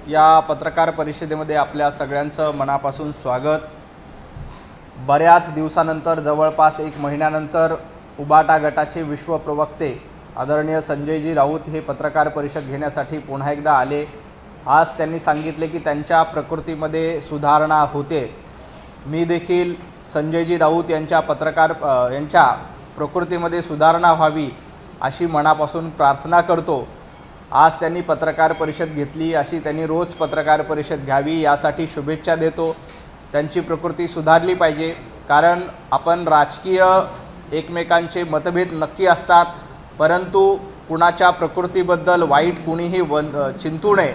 या पत्रकार परिषदेमध्ये आपल्या सगळ्यांचं मनापासून स्वागत। बऱ्याच दिवसानंतर जवळपास 1 महिन्यानंतर उबाटा गटाचे विश्व प्रवक्ते आदरणीय संजयजी राऊत हे पत्रकार परिषद घेण्यासाठी पुन्हा एकदा आले। आज त्यांनी सांगितले की त्यांच्या प्रकृतीमध्ये सुधारणा होते। मी देखील संजयजी राऊत यांच्या प्रकृतीमध्ये सुधारणा व्हावी अशी मनापासून प्रार्थना करतो। आज त्यांनी पत्रकार परिषद घेतली, अशी त्यांनी रोज पत्रकार परिषद घ्यावी यासाठी शुभेच्छा देतो। त्यांची प्रकृती सुधारली पाहिजे, कारण आपण राजकीय एकमेकांचे मतभेद नक्की असतात, परंतु कुणाच्या प्रकृतीबद्दल वाईट कुणीही चिंतू नये।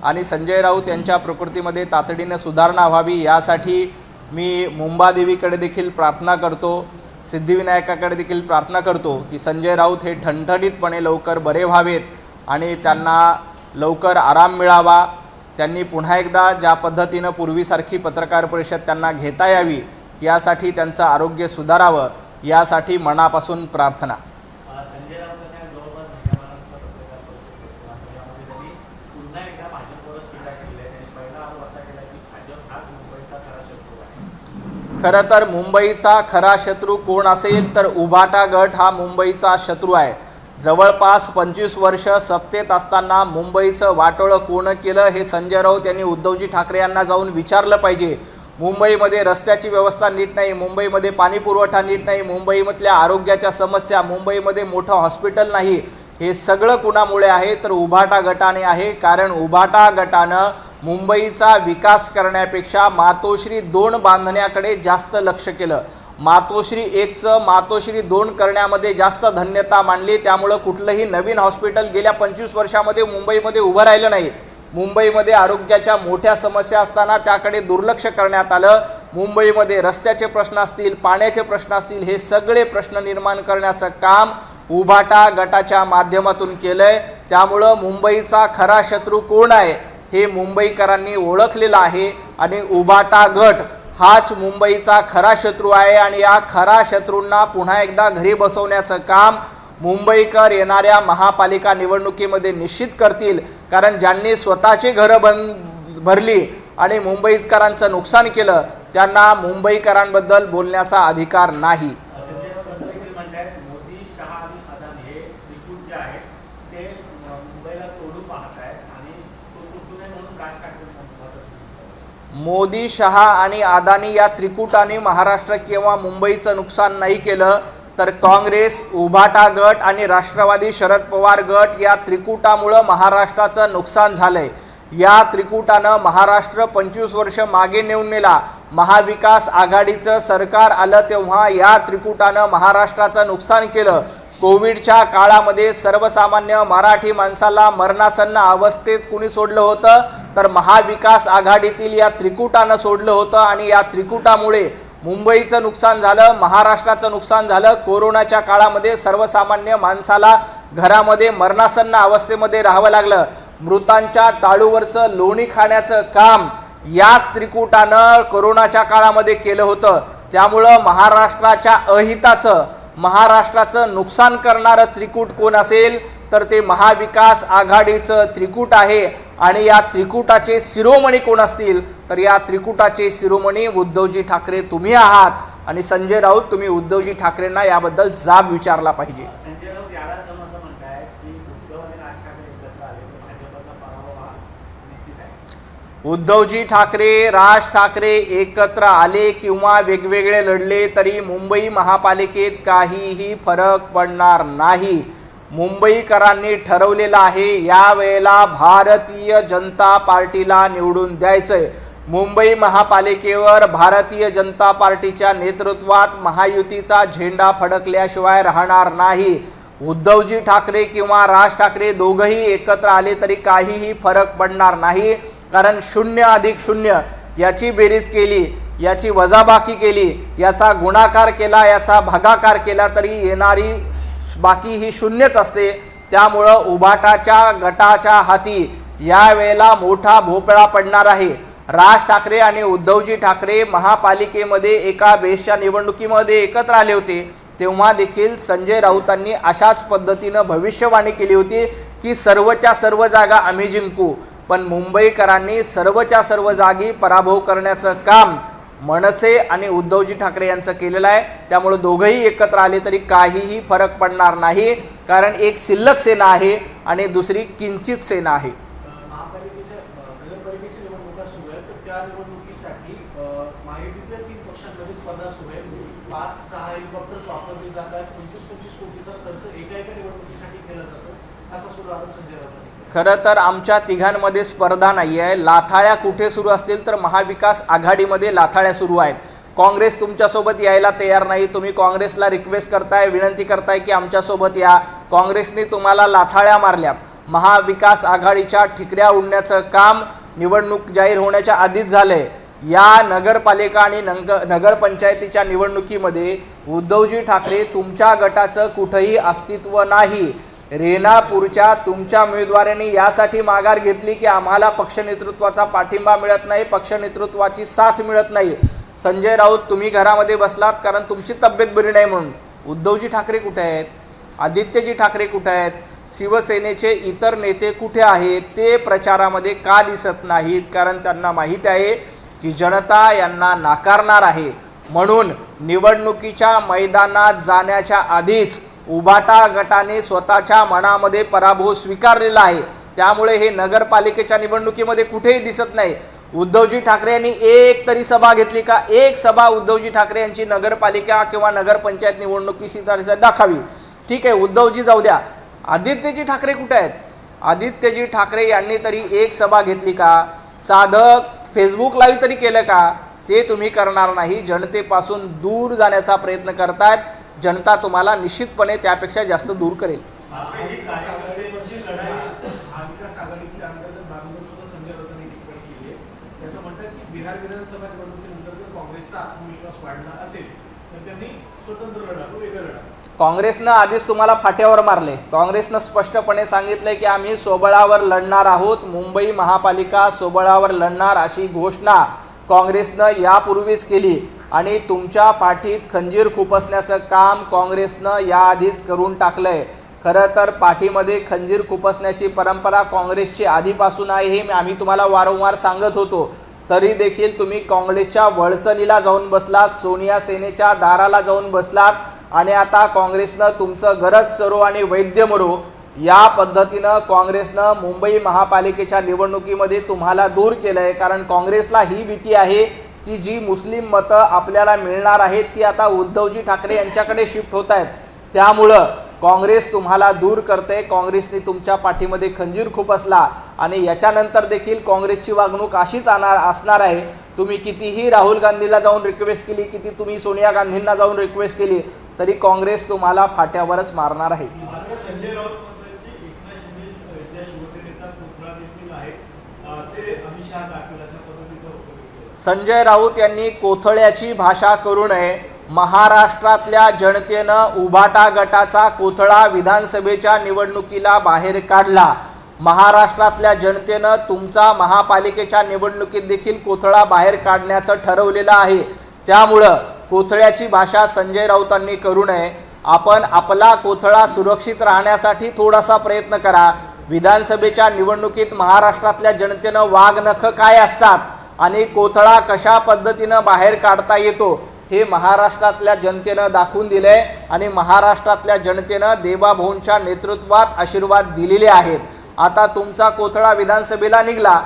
आणि संजय राऊत यांच्या प्रकृतीमध्ये तातडीने सुधारणा व्हावी यासाठी मी मुंबादेवीकडे देखील प्रार्थना करतो, सिद्धिविनायकाकडे देखील प्रार्थना करतो की संजय राऊत हे ठणठणीतपणे लवकर बरे व्हावेत आणि त्यांना लवकर आराम मिळावा। त्यांनी पुन्हा एकदा ज्या पद्धतीने पूर्वीसारखी पत्रकार परिषद त्यांना घेता यावी यासाठी त्यांचं आरोग्य सुधारावं यासाठी मनापासून प्रार्थना। संजय राऊत यांनी जवळपास महिन्याभरानंतर पत्रकार परिषद घेतली आणि यामध्ये त्यांनी पुन्हा एकदा भाजपवरच टीका केली आहे। त्यांनी पहिला आरोप असा केला की भाजप हा मुंबईचा खरा शत्रू आहे। खरं तर मुंबईचा खरा शत्रू कोण असेल तर उबाटा गट हा मुंबईचा शत्रू आहे। जवळपास 25 वर्ष सत्तेत असताना मुंबईचं वाटोळं कोण केलं हे संजय राऊत यांनी उद्धवजी ठाकरे यांना जाऊन विचारलं पाहिजे। मुंबईमध्ये रस्त्याची व्यवस्था नीट नाही, मुंबईमध्ये पाणी पुरवठा नीट नाही, मुंबईमधल्या आरोग्याच्या समस्या, मुंबईमध्ये मोठं हॉस्पिटल नाही, हे सगळं कुणामुळे आहे तर उबाटा गटाने आहे। कारण उबाटा गटानं मुंबईचा विकास करण्यापेक्षा मातोश्री 2 बांधण्याकडे जास्त लक्ष केलं। मातोश्री 1चं मातोश्री 2 करण्यामध्ये जास्त धन्यता मानली, त्यामुळे कुठलंही नवीन हॉस्पिटल गेल्या 25 वर्षामध्ये मुंबईमध्ये उभं राहिलं नाही। मुंबईमध्ये आरोग्याच्या मोठ्या समस्या असताना त्याकडे दुर्लक्ष करण्यात आलं। मुंबईमध्ये रस्त्याचे प्रश्न असतील, पाण्याचे प्रश्न असतील, हे सगळे प्रश्न निर्माण करण्याचं काम उबाटा गटाच्या माध्यमातून केलंय। त्यामुळे मुंबईचा खरा शत्रू कोण आहे हे मुंबईकरांनी ओळखलेलं आहे आणि उबाटा गट हाच मुंबईचा खरा शत्रू आहे। आणि या खरा शत्रूंना पुन्हा एकदा घरी बसवण्याचं काम मुंबईकर येणाऱ्या महापालिका निवडणुकीमध्ये निश्चित करतील। कारण ज्यांनी स्वतःची घरं भरली आणि मुंबईकरांचं नुकसान केलं त्यांना मुंबईकरांबद्दल बोलण्याचा अधिकार नाही। संजय राऊत असं देखील म्हणतात मोदी, शहा आणि अदानी हे त्रिकूट जे आहे ते मुंबईला तोडू पाहत आहेत आणि तो तुटू नये म्हणून राज ठाकरे मोदी, शहा आणि अदानी या त्रिकूटाने महाराष्ट्र किंवा मुंबईचं नुकसान नाही केलं तर काँग्रेस, उबाटा गट आणि राष्ट्रवादी शरद पवार गट या त्रिकूटामुळे महाराष्ट्राचं नुकसान झालंय। या त्रिकूटानं महाराष्ट्र 25 वर्ष मागे नेऊन नेला। महाविकास आघाडीचं सरकार आलं तेव्हा या त्रिकूटानं महाराष्ट्राचं नुकसान केलं। कोविडच्या काळामध्ये सर्वसामान्य मराठी माणसाला मरणासन्न अवस्थेत कुणी सोडलं होतं तर महाविकास आघाडीतील या त्रिकूटानं सोडलं होतं। आणि या त्रिकूटामुळे मुंबईचं नुकसान झालं, महाराष्ट्राचं नुकसान झालं। कोरोनाच्या काळामध्ये सर्वसामान्य माणसाला घरामध्ये मरणासन्न अवस्थेमध्ये राहावं लागलं। मृतांच्या टाळूवरचं लोणी खाण्याचं काम याच त्रिकूटानं कोरोनाच्या काळामध्ये केलं होतं। त्यामुळं महाराष्ट्राच्या अहिताचं, महाराष्ट्राचं नुकसान करणारं त्रिकूट कोण असेल तर ते महाविकास आघाडीचं त्रिकूट आहे। आणि या त्रिकूटाचे शिरोमणी कोण असतील तर या त्रिकूटाचे शिरोमणी उद्धवजी ठाकरे तुम्ही आहात। आणि संजय राऊत तुम्ही उद्धवजी ठाकरेंना याबद्दल जाब विचारला पाहिजे। संजय राऊत यालाच असं म्हणताय की उद्धव आणि राज ठाकरे एकत्र आले तर भाजपचा पराभव हा निश्चित आहे। उद्धवजी ठाकरे, राज ठाकरे एकत्र आले किंवा वेगवेगळे लढले तरी मुंबई महापालिकेत काहीही फरक पडणार नाही। मुंबईकरांनी ठरवलेलं आहे यावेळेला भारतीय जनता पार्टीला निवडून द्यायचंय। मुंबई महापालिकेवर भारतीय जनता पार्टीच्या नेतृत्वात महायुतीचा झेंडा फडकल्याशिवाय राहणार नाही। उद्धवजी ठाकरे किंवा राज ठाकरे दोघंही एकत्र आले तरी काहीही फरक पडणार नाही। कारण 0+0 याची बेरीज केली, याची वजाबाकी केली, याचा गुणाकार केला, याचा भागाकार केला तरी येणारी बाकी ही 0च असते। त्यामुळं उबाटाच्या गटाच्या हाती यावेळेला मोठा भोपळा पडणार आहे। राज ठाकरे आणि उद्धवजी ठाकरे महापालिकेमध्ये एका बेसच्या निवडणुकीमध्ये एकत्र आले होते तेव्हा देखील संजय राऊतांनी अशाच पद्धतीने भविष्यवाणी केली होती की सर्वच्या सर्व जागा आम्ही जिंकू। पण मुंबईकरांनी सर्वच्या सर्व जागी पराभव करण्याचं काम मनसे आणि उद्धवजी ठाकरे यांचं केलेलं आहे. त्यामुळे दोघंही एकत्र आले तरी काहीही फरक पडणार नाही, कारण एक शिल्लक सेना आहे आणि दुसरी किंचित सेना आहे. महापालिकेच्या नगरपालिकेच्या निवडणुका सुरू आहेत, तर त्या निवडणुकीसाठी महायुतीतल्या 3 पक्षांमध्ये स्पर्धा सुरू आहे. 5-6 हेलिकॉप्टर्स वापरले जातात, 25-25 कोटीचा खर्च एका निवडणुकीसाठी केला जातो, असा सुरू आरोप संजय राऊत यांनी. खरं तर आमच्या तिघांमध्ये स्पर्धा नाही आहे. लाथाळ्या कुठे सुरू असतील तर महाविकास आघाडीमध्ये लाथाळ्या सुरू आहेत. काँग्रेस तुमच्यासोबत यायला तयार नाही. तुम्ही काँग्रेसला रिक्वेस्ट करताय, विनंती करताय की आमच्यासोबत या. काँग्रेसने तुम्हाला लाथाळ्या मारल्या. महाविकास आघाडीच्या ठिकऱ्या उडण्याचं काम निवडणूक जाहीर होण्याच्या आधीच झालंय. या नगरपालिका आणि नगरपंचायतीच्या निवडणुकीमध्ये उद्धवजी ठाकरे तुमच्या गटाचं कुठंही अस्तित्व नाही. रेणापूरच्या तुमच्या उमेदवारांनी यासाठी माघार घेतली की आम्हाला पक्ष नेतृत्वाचा पाठिंबा मिळत नाही, पक्ष नेतृत्वाची साथ मिळत नाही. संजय राऊत तुम्ही घरामध्ये बसलात कारण तुमची तब्येत बरी नाही म्हणून. उद्धवजी ठाकरे कुठे आहेत? आदित्यजी ठाकरे कुठे आहेत? शिवसेनेचे इतर नेते कुठे आहेत? ते प्रचारामध्ये का दिसत नाहीत? कारण त्यांना माहीत आहे की जनता यांना नाकारणार आहे. म्हणून निवडणुकीच्या मैदानात जाण्याच्या आधीच उभाटा गटाने स्वतःच्या मनामध्ये पराभव स्वीकारलेला आहे. त्यामुळे हे नगरपालिकेच्या निवडणुकीमध्ये कुठेही दिसत नाही. उद्धवजी ठाकरे यांनी एक तरी सभा घेतली का? एक सभा उद्धवजी ठाकरे यांची नगरपालिका किंवा नगरपंचायत निवडणुकीची दाखवावी. ठीक आहे, उद्धवजी जाऊ द्या. आदित्यजी ठाकरे कुठे आहेत? आदित्यजी ठाकरे यांनी तरी एक सभा घेतली का? साधं फेसबुक लाईव्ह तरी केलं का? ते तुम्ही करणार नाही. जनतेपासून दूर जाण्याचा प्रयत्न करतायत. जनता तुम्हाला निश्चितपणे त्यापेक्षा जास्त दूर करेल. महाविकास आघाडीची अंतर्गत बाबीवर सुद्धा संजय राऊत यांनी टिप्पणी केली आहे. त्याचं म्हणतात की बिहार विधानसभा निवडणुकीनंतर जर काँग्रेसचा आत्मविश्वास वाढला असेल तर त्यांनी स्वतंत्र लढावं, वेगळं लढावं. काँग्रेसनं आधीच तुम्हाला फाट्यावर मारले. काँग्रेसनं स्पष्टपणे सांगितलंय की आम्ही सोबळावर लढणार आहोत, मुंबई महापालिका सोबळावर लढणार अशी घोषणा काँग्रेसनं यापूर्वीच केली आणि तुमच्या पाठीत खंजीर खुपसण्याचं काम काँग्रेसनं याआधीच करून टाकलंय. खरं तर पाठीमध्ये खंजीर खुपसण्याची परंपरा काँग्रेसची आधीपासून आहे हे आम्ही तुम्हाला वारंवार सांगत होतो. तरी देखील तुम्ही काँग्रेसच्या वळसणीला जाऊन बसलात, सोनिया सेनेच्या दाराला जाऊन बसलात आणि आता काँग्रेसनं तुमचं गरज सरो आणि वैद्य मरो या पद्धतीनं काँग्रेसनं मुंबई महापालिकेच्या निवडणुकीमध्ये तुम्हाला दूर केलं आहे. कारण काँग्रेसला ही भीती आहे की जी मुस्लिम मतं आपल्याला मिळणार आहेत ती आता उद्धवजी ठाकरे यांच्याकडे शिफ्ट होत आहेत. त्यामुळं काँग्रेस तुम्हाला दूर करते. काँग्रेसने तुमच्या पाठीमध्ये खंजीर खुपसला आणि याच्यानंतर देखील काँग्रेसची वागणूक अशीच असणार आहे. तुम्ही कितीही राहुल गांधीला जाऊन रिक्वेस्ट केली, किती तुम्ही सोनिया गांधींना जाऊन रिक्वेस्ट केली तरी काँग्रेस तुम्हाला फाट्यावरच मारणार आहे. संजय राऊत म्हणतात की एकनाथ शिंदे ज्या शिवसेनेचा पुतळा देखील आहे ते अमित शहा दाखल अशा पद्धतीचा उपयोग. संजय राऊत यांनी कोथळ्याची भाषा करू नये. महाराष्ट्रातल्या जनतेनं उभाटा गटाचा कोथळा विधानसभेच्या निवडणुकीला बाहेर काढला. महाराष्ट्रातल्या जनतेनं तुमचा महापालिकेच्या निवडणुकीत देखील कोथळा बाहेर काढण्याचं ठरवलेलं आहे. त्यामुळं कोथळ्याची भाषा संजय राऊतांनी करू नये. आपण आपला कोथळा सुरक्षित राहण्यासाठी थोडासा प्रयत्न करा. विधानसभेच्या निवडणुकीत महाराष्ट्रातल्या जनतेनं वाघनख काय असतात आणि कोथळा कशा पद्धतीनं बाहेर काढता येतो हे महाराष्ट्रातल्या जनतेनं दाखवून दिलंय आणि महाराष्ट्रातल्या जनतेनं देवाभाऊंच्या नेतृत्वात आशीर्वाद दिलेले आहेत. आता तुमचा कोथळा विधानसभेला निघाला,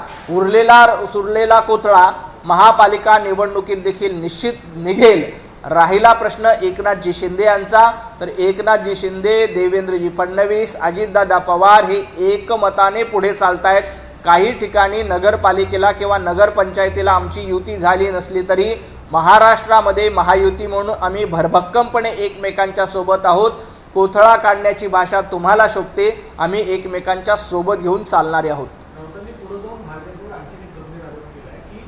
सुरलेला कोथळा महापालिका निवडणुकीत देखील निश्चित निघेल. राहिला प्रश्न एकनाथजी शिंदे यांचा, तर एकनाथजी शिंदे, देवेंद्रजी फडणवीस, अजितदादा पवार हे एकमताने पुढे चालतायत. काही ठिकाणी नगरपालिकेला किंवा नगरपंचायतीला आमची युती झाली नसली तरी महाराष्ट्रामध्ये महायुती म्हणून आम्ही भरभक्कमपणे एकमेकांच्या सोबत आहोत. कोथळा काढण्याची भाषा तुम्हाला शोभते, आम्ही एकमेकांच्या सोबत घेऊन चालणारे आहोत. राऊतांनी पुढे जाऊन भाजपवर आणखी एक गंभीर आरोप केला आहे की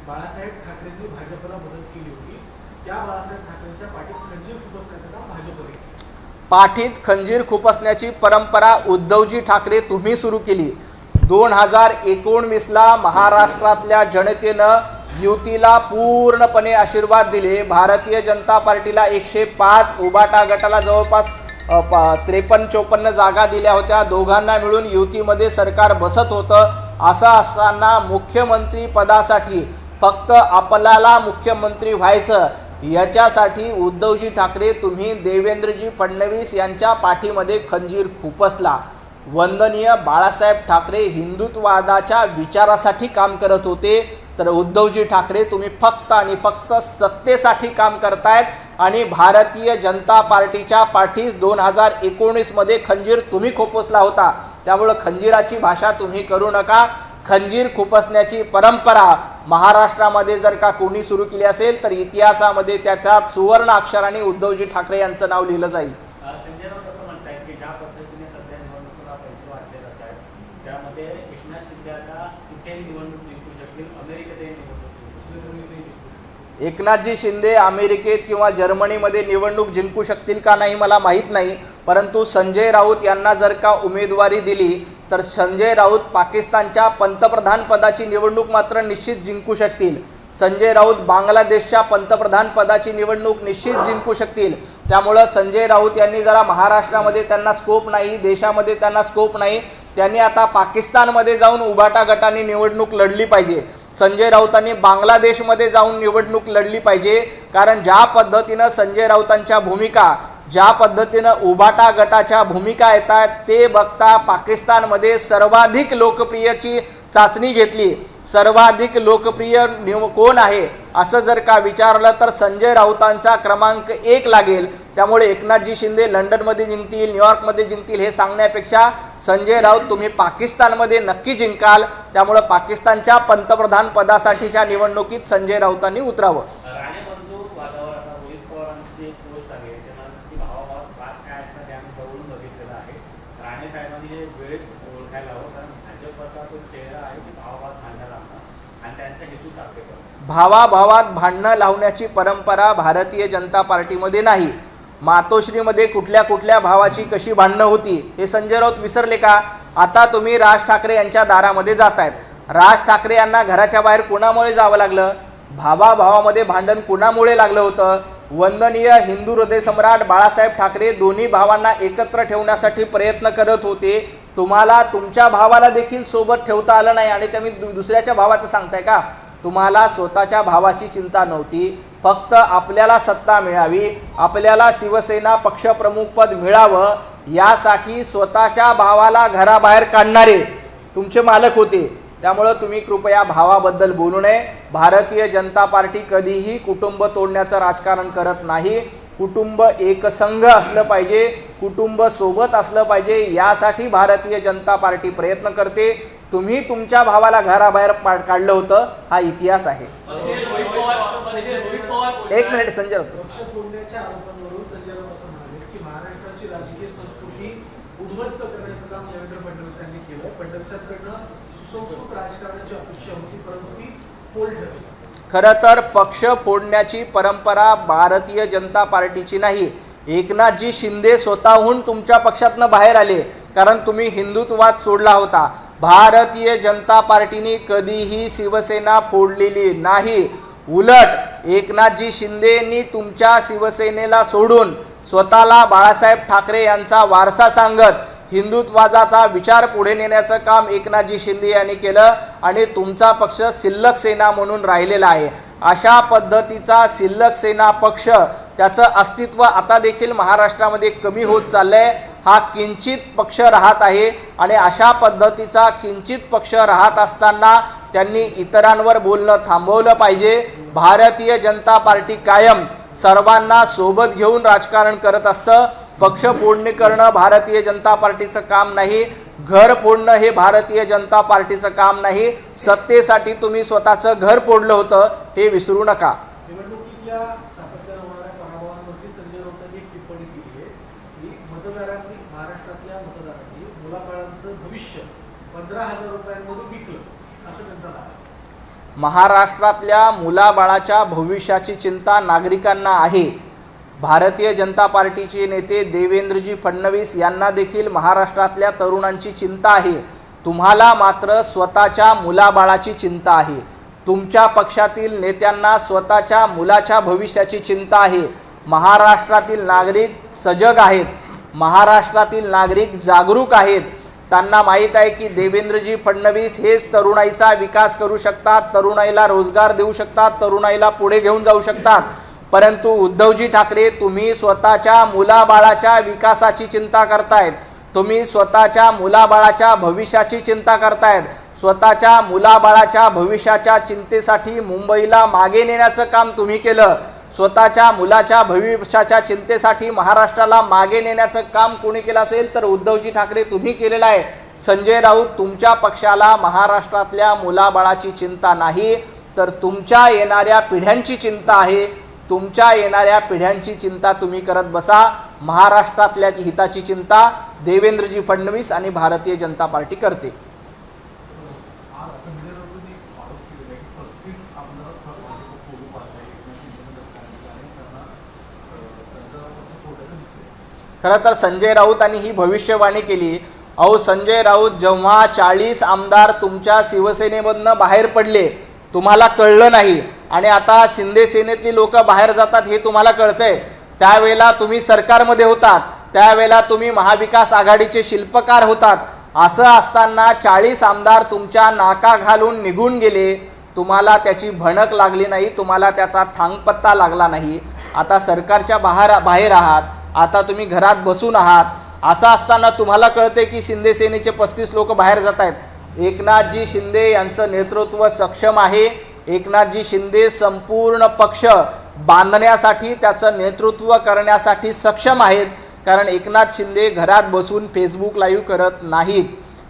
बाळासाहेब ठाकरेंनी भाजपला मदत केली होती. त्या बाळासाहेब ठाकरेंच्या पाठीत खंजीर खुपसण्याचं काम भाजपने. पाठीत खंजीर खुपसण्याची परंपरा उद्धवजी ठाकरे तुम्ही सुरू केली. 2019ला महाराष्ट्रातल्या जनतेनं युतीला पूर्णपणे आशीर्वाद दिले. भारतीय जनता पार्टीला 105, उभाटा गटाला जवळपास 53-54 जागा दिल्या होत्या. दोघांना मिळून युतीमध्ये सरकार बसत होतं. असं असताना मुख्यमंत्री पदासाठी फक्त आपल्याला मुख्यमंत्री व्हायचं, याच्यासाठी उद्धवजी ठाकरे तुम्ही देवेंद्रजी फडणवीस यांच्या पाठीमध्ये खंजीर खुपसला। वंदनीय बाळासाहेब ठाकरे हिंदुत्ववादाच्या विचारासाठी काम करत होते, तर उद्धवजी ठाकरे तुम्ही फक्त आणि फक्त सत्तेसाठी काम करतायत आणि भारतीय जनता पार्टीच्या पाठीस 2019 मध्ये खंजीर तुम्ही खुपसला होता। त्यामुळे खंजीराची भाषा तुम्ही करू नका। खंजीर खुपसण्याची परंपरा महाराष्ट्रामध्ये जर का कोणी सुरू केली असेल तर इतिहासामध्ये त्याच्या सुवर्ण अक्षराने उद्धवजी ठाकरे यांचं नाव लिहिलं जाईल। संजय राऊत असं म्हणतायत की ज्या पद्धतीने सध्या निवडणुकीला पैसे वाटले जात आहेत त्यामध्ये एकनाथ शिंदे आता कुठेही निवडणूक जिंकू शकतील, अमेरिकेतही निवडणूक जिंकू शकतील। एकनाथजी शिंदे अमेरिकेत किंवा जर्मनीमध्ये निवडणूक जिंकू शकतील का नाही मला माहीत नाही, परंतु संजय राऊत यांना जर का उमेदवारी दिली तर संजय राऊत पाकिस्तानच्या पंतप्रधान पदाची निवडणूक मात्र निश्चित जिंकू शकतील। संजय राऊत बांगलादेशच्या पंतप्रधान पदाची निवडणूक निश्चित जिंकू शकतील। त्यामुळे संजय राऊत यांनी जरा महाराष्ट्रामध्ये त्यांना स्कोप नाही, देशामध्ये त्यांना स्कोप नाही, त्यांनी आता पाकिस्तानमध्ये जाऊन उभाटा गटाने निवडणूक लढली पाहिजे। संजय राऊतांनी बांगलादेशमध्ये जाऊन निवडणूक लढली पाहिजे, कारण ज्या पद्धतीनं संजय राऊतांच्या भूमिका, ज्या पद्धतीनं उभाटा गटाच्या भूमिका येतात ते बघता पाकिस्तानमध्ये सर्वाधिक लोकप्रियची चाचणी घेतली, सर्वाधिक लोकप्रिय कोण आहे असं जर का विचारलं तर संजय राऊतांचा क्रमांक 1 लागेल। त्यामुळे एकनाथजी शिंदे लंडनमध्ये जिंकतील, न्यूयॉर्कमध्ये जिंकतील हे सांगण्यापेक्षा संजय राऊत तुम्ही पाकिस्तानमध्ये नक्की जिंकाल। त्यामुळे पाकिस्तानच्या पंतप्रधान पदासाठीच्या निवडणुकीत संजय राऊतांनी उतरावं। राणे बंधू वादावर आता रोहित पवारांची एक पोस्ट आली आहे, त्यांना की भावाभावात वाद काय असतात ते आम्ही जवळून बघितलेलं आहे। राणे साहेबांनी हे वेळेत ओळखायला हवं, कारण भाजपचा तो चेहरा आहे की भावाभावात भांडणं लावणं आणि त्यांचा हेतू साध्य करणं। भावाभावात भांडणं लावण्याची परंपरा भारतीय जनता पार्टीमध्ये नाही। मातोश्रीमध्ये कुठल्या कुठल्या भावाची कशी भांडणं होती हे संजय राऊत विसरले का? आता तुम्ही राज ठाकरे यांच्या दारामध्ये जातायत। राज ठाकरे यांना घराच्या बाहेर कोणामुळे जावं लागलं? भावाभावामध्ये भांडण कोणामुळे लागलं होतं? वंदनीय हिंदू हृदय सम्राट बाळासाहेब ठाकरे दोन्ही भावांना एकत्र ठेवण्यासाठी प्रयत्न करत होते। तुम्हाला तुमच्या भावाला देखील सोबत ठेवता आलं नाही आणि तुम्ही दुसऱ्याच्या भावाचं सांगताय का? तुम्हाला स्वतःच्या भावाची चिंता नव्हती, फक्त आपल्याला सत्ता मिळावी, आपल्याला शिवसेना पक्षप्रमुख पद मिळावं यासाठी स्वतःच्या भावाला घराबाहेर काढणारे तुमचे मालक होते। त्यामुळे तुम्ही कृपया भावाबद्दल बोलू नये। भारतीय जनता पार्टी कधीही कुटुंब तोडण्याचं राजकारण करत नाही। कुटुंब एकसंघ असलं पाहिजे, कुटुंब सोबत असलं पाहिजे, यासाठी भारतीय जनता पार्टी प्रयत्न करते। तुम्ही तुमच्या भावाला घराबाहेर काढलं होतं, हा इतिहास आहे। एक मिनिट संजय राऊत। पक्ष फोडण्याच्या आरोपांवरून संजय राऊत असं म्हणाले की महाराष्ट्राची राजकीय संस्कृती उद्ध्वस्त करण्याचं काम देवेंद्र फडणवीस यांनी केलं। फडणवीसांकडनं सुसंस्कृत राजकारणाची अपेक्षा होती, परंतु ती फोल ठरली। खरं तर पक्ष फोडण्याची परंपरा भारतीय जनता पार्टीची नाही। एकनाथजी शिंदे स्वतःहून तुमच्या पक्षातनं बाहेर आले, कारण तुम्ही हिंदुत्ववाद सोडला होता। भारतीय जनता पार्टीने कधीही शिवसेना फोडलेली नाही। उलट एकनाथजी शिंदेंनी तुमच्या शिवसेनेला सोडून स्वतःला बाळासाहेब ठाकरे यांचा वारसा सांगत हिंदुत्वाचा विचार पुढे नेण्याचं काम एकनाथजी शिंदे यांनी केलं आणि तुमचा पक्ष शिल्लक सेना म्हणून राहिलेला आहे। अशा पद्धतीचा शिल्लक सेना पक्ष त्याचं अस्तित्व आता देखील महाराष्ट्रामध्ये कमी होत चाललंय। हा किंचित पक्ष राहत आहे आणि अशा पद्धतीचा किंचित पक्ष राहत असताना त्यांनी इतरांवर बोलणं थांबवलं पाहिजे। भारतीय जनता पार्टी कायम सर्वांना सोबत घेऊन राजकारण करत असतं। पक्ष फोडणी करणं भारतीय जनता पार्टीचं काम नाही, घर फोडणं हे भारतीय जनता पार्टीचं काम नाही। सत्तेसाठी तुम्ही स्वतःचं घर फोडलं होतं हे विसरू नका। निवडणुकीतल्या सातत्यानं होणाऱ्या पराभवांवरती संजय राऊतांनी एक टिप्पणी केली आहे की मतदारांनी, महाराष्ट्रातल्या मतदारांनी मुलाबाळांचं भविष्य 15,000 रुपयांमध्ये विकलं असं त्यांचा दावा आहे। महाराष्ट्रातल्या मुलाबाळाच्या भविष्याची चिंता नागरिकांना आहे। भारतीय जनता पार्टीचे नेते देवेंद्रजी फडणवीस यांना देखील महाराष्ट्रातल्या तरुणांची चिंता आहे। तुम्हाला मात्र स्वतःच्या मुलाबाळाची चिंता आहे। तुमच्या पक्षातील नेत्यांना स्वतःच्या मुलाच्या भविष्याची चिंता आहे। महाराष्ट्रातील नागरिक सजग आहेत, महाराष्ट्रातील नागरिक जागरूक आहेत। त्यांना माहीत आहे की देवेंद्रजी फडणवीस हेच तरुणाईचा विकास करू शकतात, तरुणाईला रोजगार देऊ शकतात, तरुणाईला पुढे घेऊन जाऊ शकतात. परंतु उद्धवजी ठाकरे, तुम्ही स्वतःच्या मुलाबाळाच्या विकासाची चिंता करतायत, तुम्ही स्वतःच्या मुलाबाळाच्या भविष्याची चिंता करतायत. स्वतःच्या मुलाबाळाच्या भविष्याच्या चिंतेसाठी मुंबईला मागे नेण्याचं काम तुम्ही केलं. स्वतःच्या मुलाच्या भविष्याच्या चिंतेसाठी महाराष्ट्राला मागे नेण्याचं काम कोणी केलं असेल तर उद्धवजी ठाकरे तुम्ही केलेलं आहे. संजय राऊत, तुमच्या पक्षाला महाराष्ट्रातल्या मुलाबाळाची चिंता नाही, तर तुमच्या येणाऱ्या पिढ्यांची चिंता आहे. तुमच्या येणाऱ्या पिढ्यांची चिंता तुम्ही करत बसा. महाराष्ट्रातल्या हिताची चिंता देवेंद्रजी फडणवीस आणि भारतीय जनता पार्टी करते. आज संजय राऊतांनी आरोप केलेला आहे की 35 आमदार फोटो पाहताय एकनाथ शिंदेने दसऱ्याला आणि त्यांना फोटोचं दिसतोय. खरं तर संजय राऊतांनी ही भविष्यवाणी केली. अहो संजय राऊत, जेव्हा 40 आमदार तुमच्या शिवसेनेमधनं बाहेर पडले तुम्हाला कळलं नाही आणि आता शिंदे सेनेतली लोक बाहेर जातात हे तुम्हाला कळतंय. त्यावेळेला तुम्ही सरकारमध्ये होतात, त्यावेळेला तुम्ही महाविकास आघाडीचे शिल्पकार होतात. असं असताना 40 आमदार तुमच्या नाका घालून निघून गेले, तुम्हाला त्याची भणक लागली नाही, तुम्हाला त्याचा थांगपत्ता लागला नाही. आता सरकारच्या बाहेर आहात, आता तुम्ही घरात बसून आहात. असं असताना तुम्हाला कळते की शिंदे सेनेचे 35 लोक बाहेर जात आहेत. एकनाथजी शिंदे यांचं नेतृत्व सक्षम आहे. एकनाथजी शिंदे संपूर्ण पक्ष बांधण्यासाठी, त्याचं नेतृत्व करण्यासाठी सक्षम आहेत. कारण एकनाथ शिंदे घरात बसून फेसबुक लाईव्ह करत नाहीत.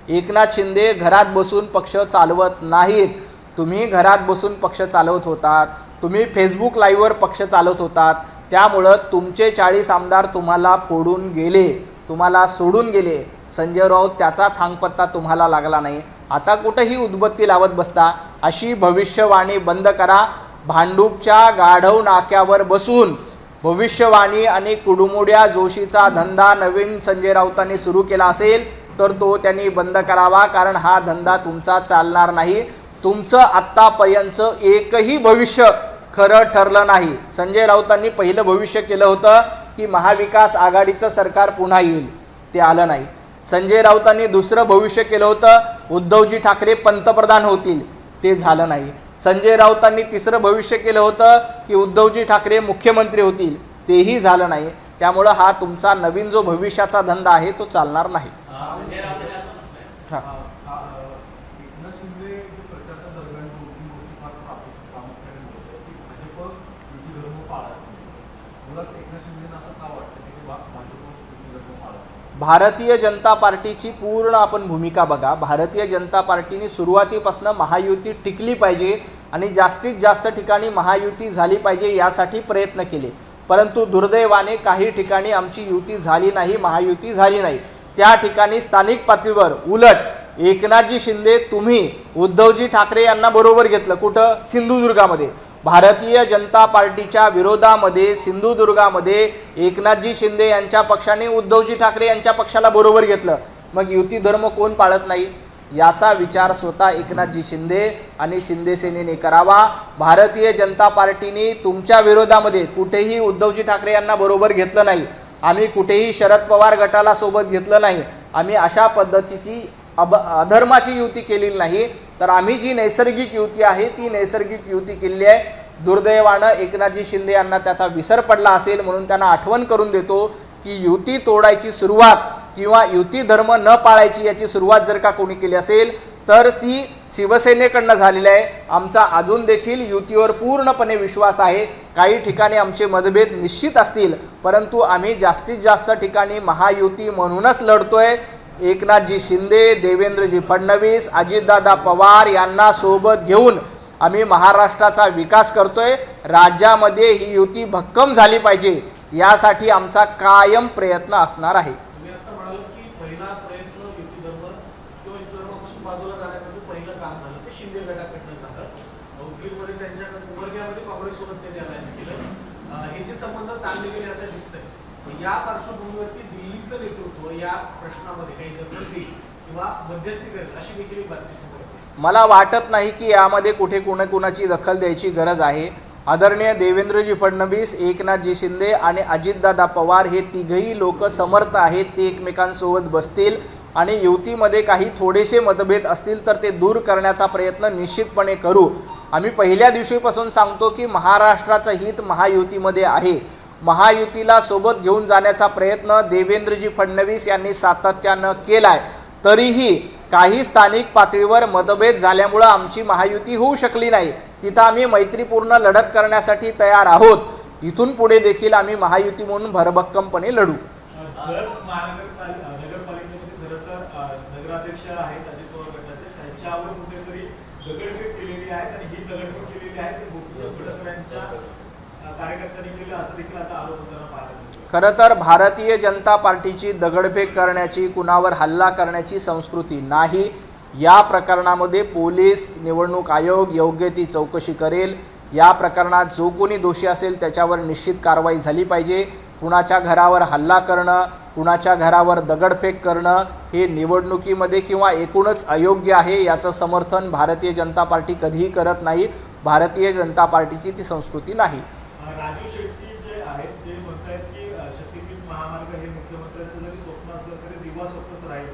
एकनाथ शिंदे घरात बसून पक्ष चालवत नाहीत. तुम्ही घरात बसून पक्ष चालवत होतात, तुम्ही फेसबुक लाईव्हवर पक्ष चालवत होतात. त्यामुळं तुमचे 40 आमदार तुम्हाला फोडून गेले, तुम्हाला सोडून गेले. संजय राऊत, त्याचा थांगपत्ता तुम्हाला लागला नाही. आता कुठेही उदबत्ती लावत बसता. अशी भविष्यवाणी बंद करा. भांडूपच्या गाढव नाक्यावर बसून भविष्यवाणी आणि कुडमुड्या जोशीचा धंदा नवीन संजय राऊतांनी सुरू केला असेल तर तो त्यांनी बंद करावा. कारण हा धंदा तुमचा चालणार नाही. तुमचं आत्तापर्यंतचं एकही भविष्य खरं ठरलं नाही. संजय राऊतांनी पहिलं भविष्य केलं होतं की महाविकास आघाडीचं सरकार पुन्हा येईल, ते आलं नाही. संजय राऊतांनी दुसरं भविष्य केलं होतं उद्धवजी ठाकरे पंतप्रधान होतील, ते झालं नाही. संजय राऊतांनी तिसरं भविष्य केलं होतं की उद्धवजी ठाकरे मुख्यमंत्री होतील, तेही झालं नाही. त्यामुळं हा तुमचा नवीन जो भविष्याचा धंदा आहे तो चालणार नाही. संजय राऊतांनी असं म्हटलंय, एकनाथ शिंदे प्रचाराच्या दरम्यान 2-3 गोष्टी फार प्रामुख्याने बोलतात की भाजप युती धर्म पाळत नाही. मुळात एकनाथ शिंदेना असं का वाटतं की भाजप युती धर्म पाळत नाही? भारतीय जनता पार्टीची पूर्ण आपण भूमिका बघा. भारतीय जनता पार्टीने सुरुवातीपासून महायुती टिकली पाहिजे आणि जास्तीत जास्त ठिकाणी महायुती झाली पाहिजे यासाठी प्रयत्न केले. परंतु दुर्दैवाने काही ठिकाणी आमची युती झाली नाही, महायुती झाली नाही. त्या ठिकाणी स्थानिक पातळीवर उलट एकनाथजी शिंदे, तुम्ही उद्धवजी ठाकरे यांना बरोबर घेतलं. कुठं? सिंधुदुर्गामध्ये. भारतीय जनता पार्टीच्या विरोधामध्ये सिंधुदुर्गामध्ये एकनाथजी शिंदे यांच्या पक्षाने उद्धवजी ठाकरे यांच्या पक्षाला बरोबर घेतलं. मग युती धर्म कोण पाळत नाही याचा विचार स्वतः एकनाथजी शिंदे आणि शिंदे सेनेने करावा. भारतीय जनता पार्टीने तुमच्या विरोधामध्ये कुठेही उद्धवजी ठाकरे यांना बरोबर घेतलं नाही. आम्ही कुठेही शरद पवार गटाला सोबत घेतलं नाही. आम्ही अशा पद्धतीची अधर्माची युती केलेली नाही. तर आम्ही जी नैसर्गिक युती आहे ती नैसर्गिक युती केलेली आहे. दुर्दैवानं एकनाथजी शिंदे यांना त्याचा विसर पडला असेल, म्हणून त्यांना आठवण करून देतो की युती तोडायची सुरुवात किंवा युती धर्म न पाळायची याची सुरुवात जर का कोणी केली असेल तर ती शिवसेनेकडनं झालेली आहे. आमचा अजून देखील युतीवर पूर्णपणे विश्वास आहे. काही ठिकाणी आमचे मतभेद निश्चित असतील, परंतु आम्ही जास्तीत जास्त ठिकाणी महायुती म्हणूनच लढतोय. एकनाथजी शिंदे, देवेंद्रजी फडणवीस, अजितदादा पवार यांना सोबत घेऊन आम्ही महाराष्ट्राचा विकास करतोय. राज्यामध्ये ही युती भक्कम झाली पाहिजे यासाठी आमचा कायम प्रयत्न असणार आहे. तुम्ही आता म्हणाल की पहिला प्रयत्न युती धर्म किंवा युती धर्मापासून बाजूला जाण्याचं पहिलं काम झालं ते शिंदे गटाकडनं झालं. उदगीरमध्ये त्यांच्या उमरग्यामध्ये काँग्रेससोबत त्यांनी अलायन्स केलं. हे जे संबंध ताणले गेले असं दिसतंय. या पार्श्वभूमीवरती दिल्लीतलं नेतृत्व या प्रश्नामध्ये काही दखल घेईल किंवा मध्यस्थी करेल अशी देखील एक बातमी समोर येते. मला वाटत नाही की यामध्ये कुठे कोणाची दखल द्यायची गरज आहे. आदरणीय देवेंद्रजी फडणवीस, एकनाथजी शिंदे आणि अजितदादा पवार हे तिघही लोक समर्थ आहेत. ते एकमेकांसोबत बसतील आणि युतीमध्ये काही थोडेसे मतभेद असतील तर ते दूर करण्याचा प्रयत्न निश्चितपणे करू. आम्ही पहिल्या दिवशीपासून सांगतो की महाराष्ट्राचं हित महायुतीमध्ये आहे. महायुतीला सोबत घेऊन जाण्याचा प्रयत्न देवेंद्रजी फडणवीस यांनी सातत्यानं केलाय. तरीही काही स्थानिक पातळीवर मतभेद झाल्यामुळे आमची महायुती होऊ शकली नाही. तिथं आम्ही मैत्रीपूर्ण लढत करण्यासाठी तयार आहोत. इथून पुढे देखील आम्ही महायुती म्हणून भरभक्कमपणे लढू. जर नगरपालिकेमध्ये खरं तर नगराध्यक्ष आहेत अजित पवार गटाचे, त्यांच्यावर कुठेतरी दगडफेक केलेली आहे आणि ही दगडफेक केलेली आहे ती गोपीचंद पडळकरांच्या कार्यकर्त्यांनी केलं असं देखील आता आरोप होताना पाहायला मिळतो. खरं तर भारतीय जनता पार्टीची दगडफेक करण्याची, कुणावर हल्ला करण्याची संस्कृती नाही. या प्रकरणामध्ये पोलीस, निवडणूक आयोग योग्य ती चौकशी करेल. या प्रकरणात जो कोणी दोषी असेल त्याच्यावर निश्चित कारवाई झाली पाहिजे. कुणाच्या घरावर हल्ला करणं, कुणाच्या घरावर दगडफेक करणं हे निवडणुकीमध्ये किंवा एकूणच अयोग्य आहे. याचं समर्थन भारतीय जनता पार्टी कधीही करत नाही. भारतीय जनता पार्टीची ती संस्कृती नाही. राजू शेट्टी जे आहेत ते म्हणतात की शक्तीपीठ महामार्ग हे मुख्यमंत्र्यांचं जरी स्वप्न असलं तरी दिवा स्वप्नच राहील,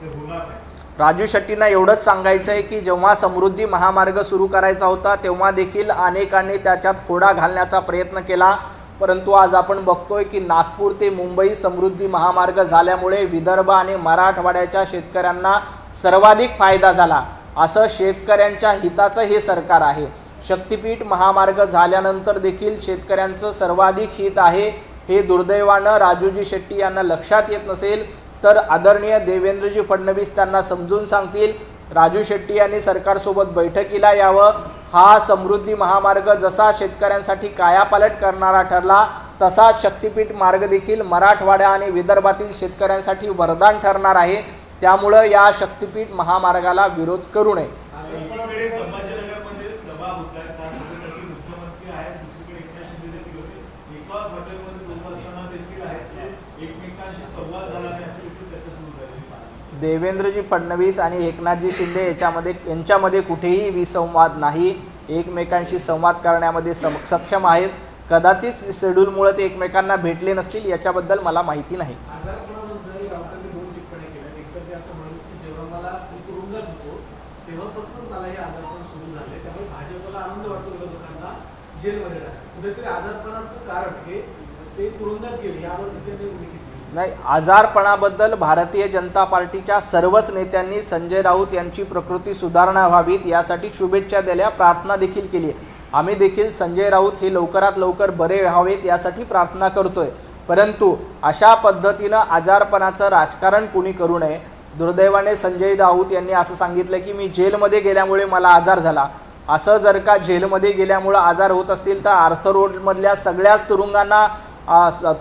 ते होणार नाही. राजू शेट्टींना एवढंच सांगायचं आहे की जेव्हा समृद्धी महामार्ग सुरू करायचा होता तेव्हा देखील अनेकांनी त्याच्यात खोडा घालण्याचा प्रयत्न केला. परंतु आज आपण बघतोय की नागपूर ते मुंबई समृद्धी महामार्ग झाल्यामुळे विदर्भ आणि मराठवाड्याच्या शेतकऱ्यांना सर्वाधिक फायदा झाला. असं शेतकऱ्यांच्या हिताचं हे सरकार आहे. शक्तीपीठ महामार्ग झाल्यानंतर देखील शेतकऱ्यांचं सर्वाधिक हित आहे. हे दुर्दैवानं राजूजी शेट्टी यांना लक्षात येत नसेल तर आदरणीय देवेंद्रजी फडणवीस त्यांना समजून सांगतील. राजू शेट्टी यांनी सरकारसोबत बैठकीला यावं. हा समृद्धी महामार्ग जसा शेतकऱ्यांसाठी कायापालट करणारा ठरला तसा शक्तीपीठ मार्ग देखील मराठवाडा आणि विदर्भातील शेतकऱ्यांसाठी वरदान ठरणार आहे. त्यामुळं या शक्तीपीठ महामार्गाला विरोध करू नये. एकीकडे संभाजीनगरमध्ये सभा होत आहे, त्या सभेसाठी मुख्यमंत्री आहेत, दुसरीकडे एकनाथ शिंदे देखील होते. एकाच हॉटेलमध्ये दोन असताना देखील आहेत ते एकमेकांशी संवाद झाला नाही अशी देखील चर्चा सुरू झाली. देवेंद्रजी फडणवीस आणि एकनाथजी शिंदे यांच्यामध्ये कुठेही विसंवाद नाही. एकमेकांशी संवाद करण्यामध्ये सक्षम आहेत. कदाचित शेड्यूलमुळे ते एकमेकांना भेटले नसतील, याच्याबद्दल मला माहिती नाही. आजारपणाबद्दल राऊतांनी 2 टिप्पण्या केल्या. एक तर ते असं म्हणून की जेव्हा मी तुरुंगात होतो तेव्हापासूनच मला हे आजारपण सुरू झाले, त्यामुळे भाजपला आनंद वाटतो विरोधकांना जेलमध्ये टाकले. कुठेतरी आजारपणाचं कारण हे ते तुरुंगात गेले यावरती त्यांनी उल्लेख केली नाही. आजारपणाबद्दल भारतीय जनता पार्टीच्या सर्वच नेत्यांनी संजय राऊत यांची प्रकृती सुधारणा व्हावीत यासाठी शुभेच्छा दिल्या, प्रार्थना देखील केली. आम्ही देखील संजय राऊत हे लवकरात लवकर बरे व्हावेत यासाठी प्रार्थना करतोय. परंतु अशा पद्धतीनं आजारपणाचं राजकारण कुणी करू नये. दुर्दैवाने संजय राऊत यांनी असं सांगितलं की मी जेलमध्ये गेल्यामुळे मला आजार झाला. असं जर का जेलमध्ये गेल्यामुळं आजार होत असतील तर आर्थर रोडमधल्या सगळ्याच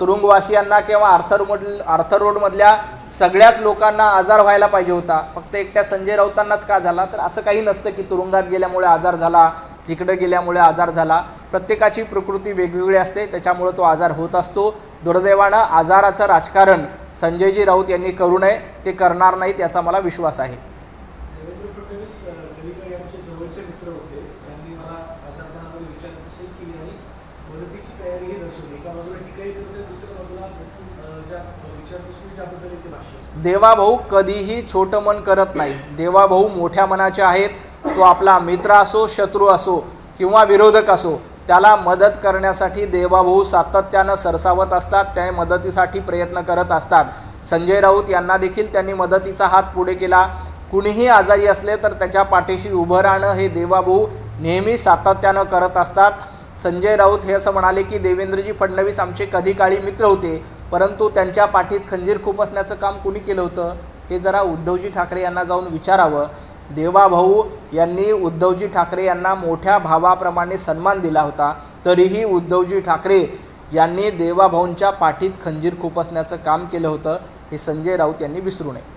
तुरुंगवासियांना किंवा आर्थर रोडमधल्या सगळ्याच लोकांना आजार व्हायला पाहिजे होता. फक्त एकट्या संजय राऊतांनाच का झाला? तर असं काही नसतं की तुरुंगात गेल्यामुळे आजार झाला, तिकडे गेल्यामुळे आजार झाला. प्रत्येकाची प्रकृती वेगवेगळी असते, त्याच्यामुळे तो आजार होत असतो. दुर्दैवानं आजाराचं राजकारण संजयजी राऊत यांनी करू नये. ते करणार नाहीत याचा मला विश्वास आहे. देवेंद्र फडणवीस गलीकडे आमचे जवळचे मित्र होते. त्यांनी मला आजारपणामध्ये विचारपूसही केली आणि मदतीची तयारीही दर्शवली. एका बाजूला टीकाही करते, दुसऱ्या बाजूला ज्या विचारपूस त्याबद्दल एक भाष्य. देवाभाऊ कधीही छोटं मन करत नाही. देवाभाऊ मोठ्या मनाचे आहेत. तो आपला मित्र असो, शत्रू असो किंवा विरोधक असो, त्याला मदत करण्यासाठी देवाभाऊ सातत्यानं सरसावत असतात. त्या मदतीसाठी प्रयत्न करत असतात. संजय राऊत यांना देखील त्यांनी मदतीचा हात पुढे केला. कुणीही आजारी असले तर त्याच्या पाठीशी उभं राहणं हे देवाभाऊ नेहमी सातत्यानं करत असतात. संजय राऊत हे असं म्हणाले की देवेंद्रजी फडणवीस आमचे कधी काळी मित्र होते, परंतु त्यांच्या पाठीत खंजीर खुपसण्याचं काम कुणी केलं होतं हे जरा उद्धवजी ठाकरे यांना जाऊन विचारावं. देवाभाऊ यांनी उद्धवजी ठाकरे यांना मोठ्या भावाप्रमाणे सन्मान दिला होता, तरीही उद्धवजी ठाकरे यांनी देवाभाऊंच्या पाठीत खंजीर खुपसण्याचं काम केलं होतं. हे संजय राऊत यांनी विसरू नये.